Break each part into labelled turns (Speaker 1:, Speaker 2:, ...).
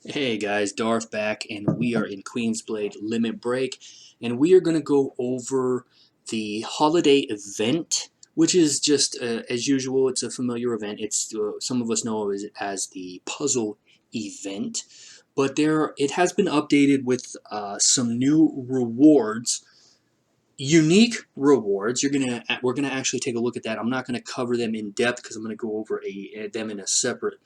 Speaker 1: Hey guys, Darth back, and we are in Queensblade Limit Break, and we are going to go over the holiday event, which is just, as usual, it's a familiar event. It's some of us know it as the puzzle event, but it has been updated with some new rewards, unique rewards. We're gonna actually take a look at that. I'm not going to cover them in depth because I'm going to go over them in a separate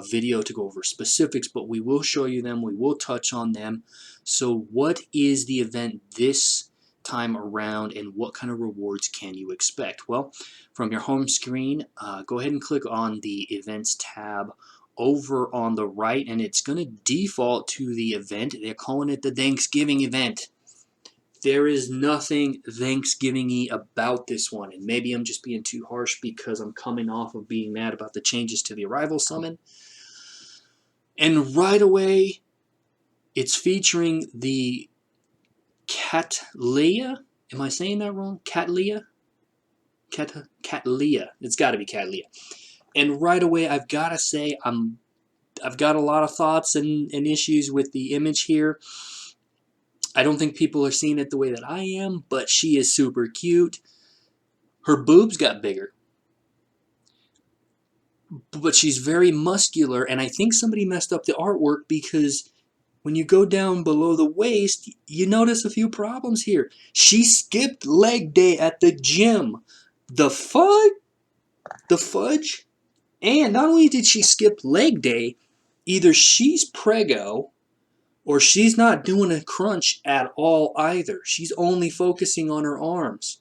Speaker 1: video to go over specifics, but we will show you them. We will touch on them. So what is the event this time around, and what kind of rewards can you expect? Well, from your home screen, go ahead and click on the Events tab over on the right, and it's going to default to the event. They're calling it the Thanksgiving event. There is nothing Thanksgiving-y about this one, and maybe I'm just being too harsh because I'm coming off of being mad about the changes to the arrival summon. And right away, it's featuring the Cattleya. Am I saying that wrong? Cattleya? Cattleya. It's got to be Cattleya. And right away, I've got to say, I've got a lot of thoughts and issues with the image here. I don't think people are seeing it the way that I am, but she is super cute. Her boobs got bigger, but she's very muscular, and I think somebody messed up the artwork because when you go down below the waist, you notice a few problems here. She skipped leg day at the gym. The fudge? The fudge? And not only did she skip leg day, either she's preggo or she's not doing a crunch at all either. She's only focusing on her arms.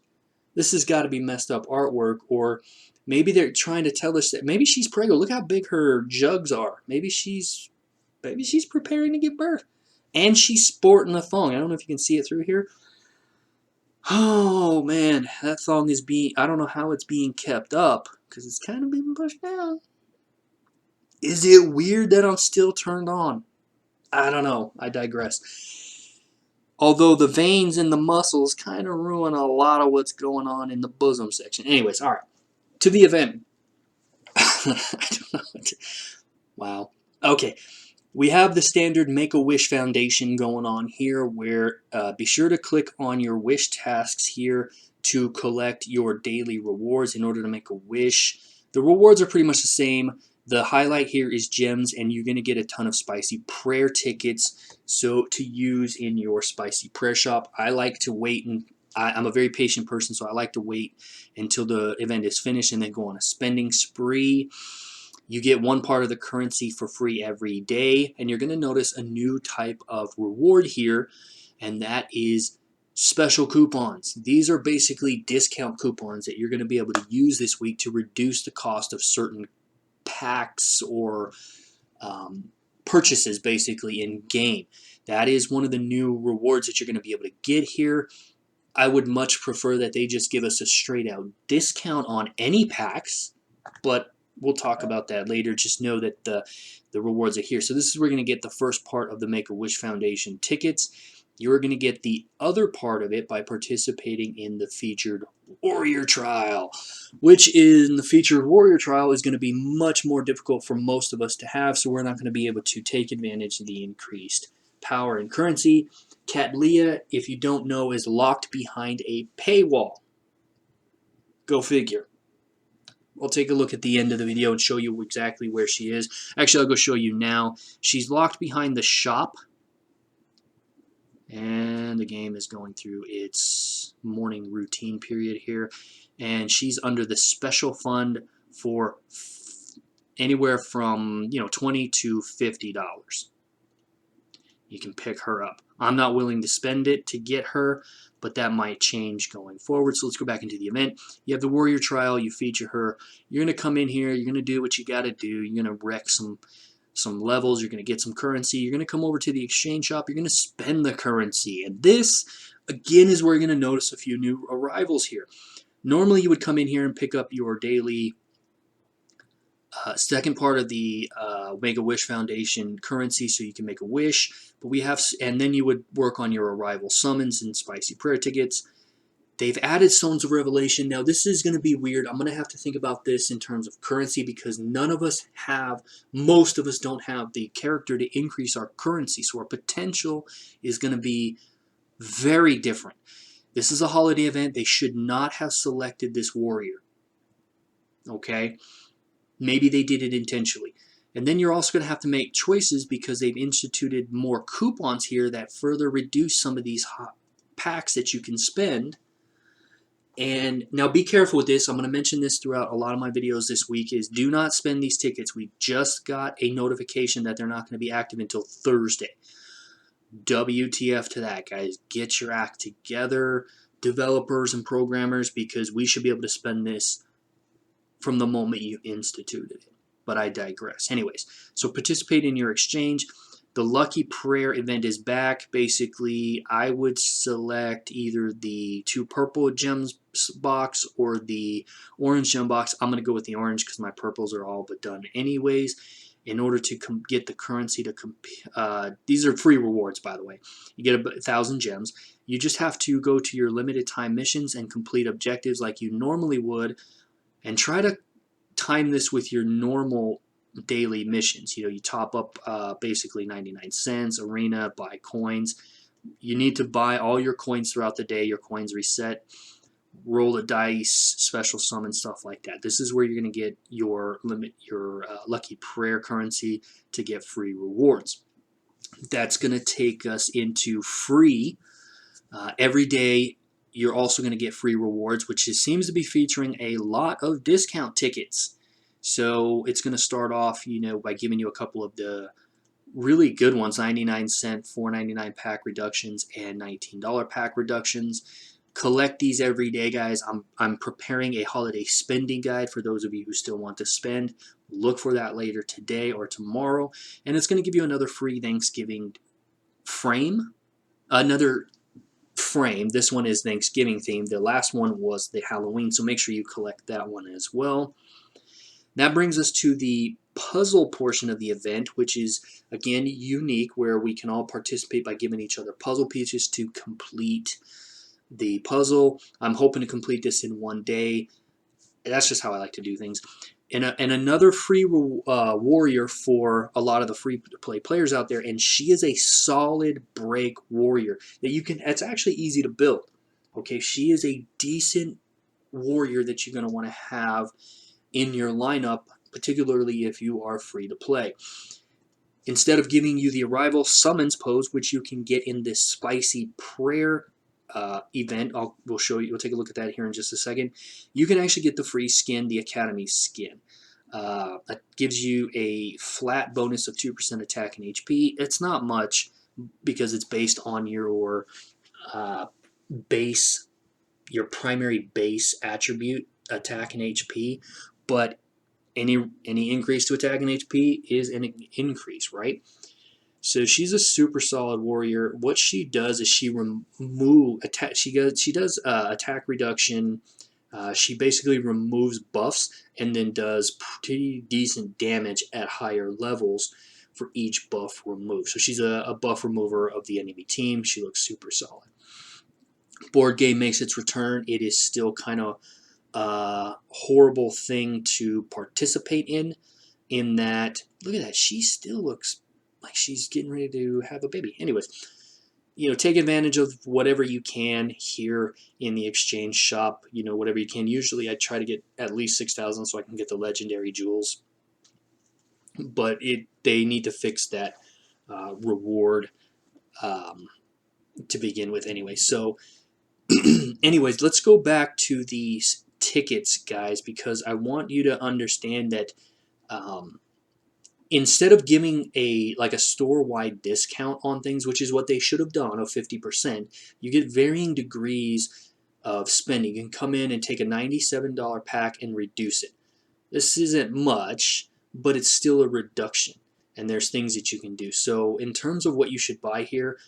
Speaker 1: This has got to be messed up artwork, or maybe they're trying to tell us that maybe she's preggo. Look how big her jugs are. Maybe she's preparing to give birth. And she's sporting a thong. I don't know if you can see it through here. Oh man, that thong is I don't know how it's being kept up because it's kind of being pushed down. Is it weird that I'm still turned on? I don't know. I digress. Although the veins and the muscles kind of ruin a lot of what's going on in the bosom section. Anyways, all right. To the event. I don't know what to, wow. Okay. We have the standard Make-A-Wish Foundation going on here, where be sure to click on your wish tasks here to collect your daily rewards in order to make a wish. The rewards are pretty much the same. The highlight here is gems, and you're going to get a ton of spicy prayer tickets to use in your spicy prayer shop. I like to wait, and I'm a very patient person, so I like to wait until the event is finished and then go on a spending spree. You get one part of the currency for free every day, and you're going to notice a new type of reward here, and that is special coupons. These are basically discount coupons that you're going to be able to use this week to reduce the cost of certain packs or purchases basically in game. That is one of the new rewards that you're going to be able to get here. I would much prefer that they just give us a straight out discount on any packs, but we'll talk about that later. Just know that the rewards are here. So this is where we're going to get the first part of the Make-A-Wish Foundation tickets. You're going to get the other part of it by participating in the featured warrior trial, which in the featured warrior trial is going to be much more difficult for most of us to have, so we're not going to be able to take advantage of the increased power and currency. Cattleya, if you don't know, is locked behind a paywall. Go figure. I'll take a look at the end of the video and show you exactly where she is. Actually, I'll go show you now. She's locked behind the shop, and the game is going through its morning routine period here, and she's under the special fund for anywhere from $20 to $50. You can pick her up. I'm not willing to spend it to get her, but that might change going forward. So let's go back into the event. You have the warrior trial. You feature her. You're going to come in here. You're going to do what you got to do. You're going to wreck some levels. You're going to get some currency. You're going to come over to the exchange shop. You're going to spend the currency. And this, again, is where you're going to notice a few new arrivals here. Normally, you would come in here and pick up your daily second part of the Make-A-Wish Foundation currency so you can make a wish. But we have, and then you would work on your arrival summons and spicy prayer tickets. They've added Stones of Revelation. Now, this is going to be weird. I'm going to have to think about this in terms of currency because none of us have, most of us don't have the character to increase our currency. So our potential is going to be very different. This is a holiday event. They should not have selected this warrior. Okay? Maybe they did it intentionally. And then you're also going to have to make choices because they've instituted more coupons here that further reduce some of these packs that you can spend. And now be careful with this. I'm going to mention this throughout a lot of my videos this week is do not spend these tickets. We just got a notification that they're not going to be active until Thursday. WTF to that, guys. Get your act together, developers and programmers, because we should be able to spend this from the moment you instituted it. But I digress. Anyways, so participate in your exchange. The Lucky Prayer event is back. Basically, I would select either the 2 purple gems box or the orange gem box. I'm going to go with the orange because my purples are all but done anyways. In order to get the currency to these are free rewards, by the way. You get 1,000 gems. You just have to go to your limited time missions and complete objectives like you normally would, and try to time this with your normal daily missions. You know, you top up basically 99 cents, arena, buy coins. You need to buy all your coins throughout the day. Your coins reset. Roll the dice, special summon, stuff like that. This is where you're going to get your Lucky Prayer currency to get free rewards. That's going to take us into free. Every day you're also going to get free rewards, which seems to be featuring a lot of discount tickets. So it's going to start off, you know, by giving you a couple of the really good ones, 99-cent, $4.99 pack reductions, and $19 pack reductions. Collect these every day, guys. I'm preparing a holiday spending guide for those of you who still want to spend. Look for that later today or tomorrow. And it's going to give you another free Thanksgiving frame. Another frame. This one is Thanksgiving themed. The last one was the Halloween, so make sure you collect that one as well. That brings us to the puzzle portion of the event, which is, again, unique, where we can all participate by giving each other puzzle pieces to complete the puzzle. I'm hoping to complete this in one day. That's just how I like to do things. And another free warrior for a lot of the free-to-play players out there, and she is a solid break warrior that you can. It's actually easy to build. Okay, she is a decent warrior that you're going to want to have in your lineup, particularly if you are free to play. Instead of giving you the arrival summons pose, which you can get in this spicy prayer event, we'll show you. We'll take a look at that here in just a second. You can actually get the free skin, the Academy skin. That gives you a flat bonus of 2% attack and HP. It's not much because it's based on your base, your primary base attribute, attack and HP. But any increase to attack and HP is an increase, right? So she's a super solid warrior. What she does is she does attack reduction. She basically removes buffs and then does pretty decent damage at higher levels for each buff removed. So she's a buff remover of the enemy team. She looks super solid. Board game makes its return. It is still kind of a horrible thing to participate in that, look at that, she still looks like she's getting ready to have a baby. Anyways, you know, take advantage of whatever you can here in the exchange shop, you know, whatever you can. Usually I try to get at least 6,000 so I can get the legendary jewels, but they need to fix that reward to begin with anyway. So anyways, let's go back to these tickets, guys, because I want you to understand that instead of giving a store-wide discount on things, which is what they should have done of 50%, you get varying degrees of spending. You can come in and take a $97 pack and reduce it. This isn't much, but it's still a reduction, and there's things that you can do. So in terms of what you should buy here,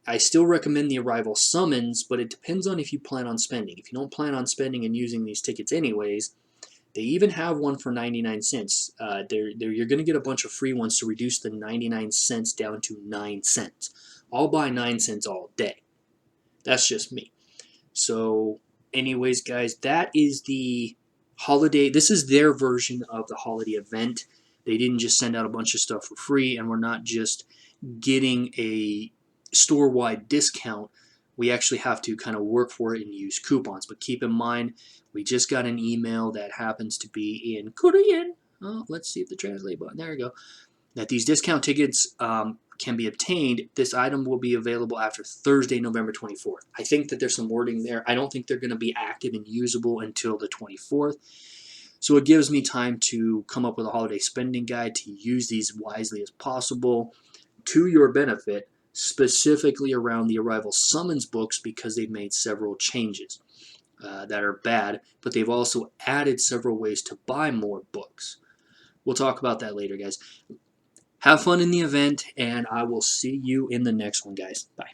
Speaker 1: I still recommend the arrival summons, but it depends on if you plan on spending. If you don't plan on spending and using these tickets anyways, they even have one for 99 cents. You're going to get a bunch of free ones to reduce the 99 cents down to 9 cents. I'll buy 9 cents all day. That's just me. So anyways, guys, that is the holiday. This is their version of the holiday event. They didn't just send out a bunch of stuff for free, and we're not just getting a store-wide discount. We actually have to kind of work for it and use coupons. But keep in mind, we just got an email that happens to be in Korean. Oh, let's see if the translate button. There we go. That these discount tickets can be obtained. This item will be available after Thursday, November 24th. I think that there's some wording there. I don't think they're going to be active and usable until the 24th. So it gives me time to come up with a holiday spending guide to use these wisely as possible to your benefit, specifically around the Arrival Summons books, because they've made several changes that are bad, but they've also added several ways to buy more books. We'll talk about that later, guys. Have fun in the event, and I will see you in the next one, guys. Bye.